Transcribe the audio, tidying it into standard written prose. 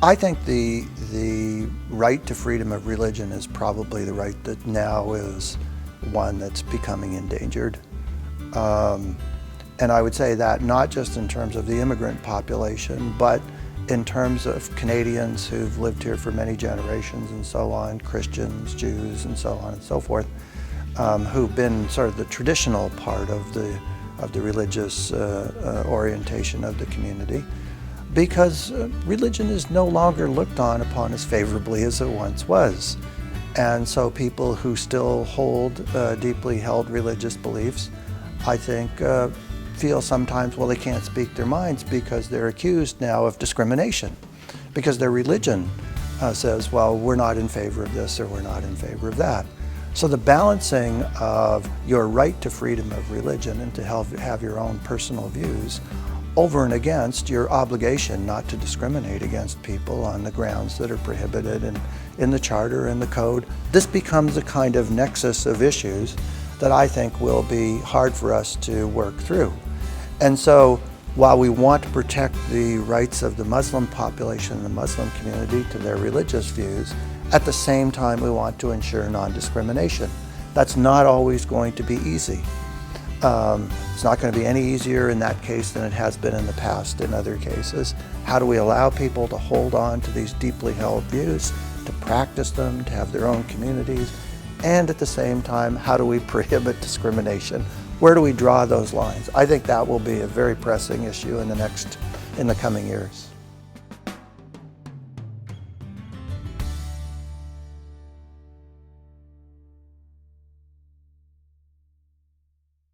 I think the right to freedom of religion is probably the right that now is one that's becoming endangered. And I would say that not just in terms of the immigrant population, but in terms of Canadians who've lived here for many generations and so on, Christians, Jews, and so on and so forth, who've been sort of the traditional part of the religious orientation of the community, because religion is no longer looked on upon as favorably as it once was. And so people who still hold deeply held religious beliefs, I think, feel sometimes, well, they can't speak their minds because they're accused now of discrimination, because their religion says, well, we're not in favor of this or we're not in favor of that. So the balancing of your right to freedom of religion and to have your own personal views over and against your obligation not to discriminate against people on the grounds that are prohibited in the Charter and the Code, this becomes a kind of nexus of issues that I think will be hard for us to work through. And so while we want to protect the rights of the Muslim population and the Muslim community to their religious views, at the same time we want to ensure non-discrimination. That's not always going to be easy. It's not going to be any easier in that case than it has been in the past in other cases. How do we allow people to hold on to these deeply held views, to practice them, to have their own communities, and at the same time, how do we prohibit discrimination? Where do we draw those lines? I think that will be a very pressing issue in the coming years.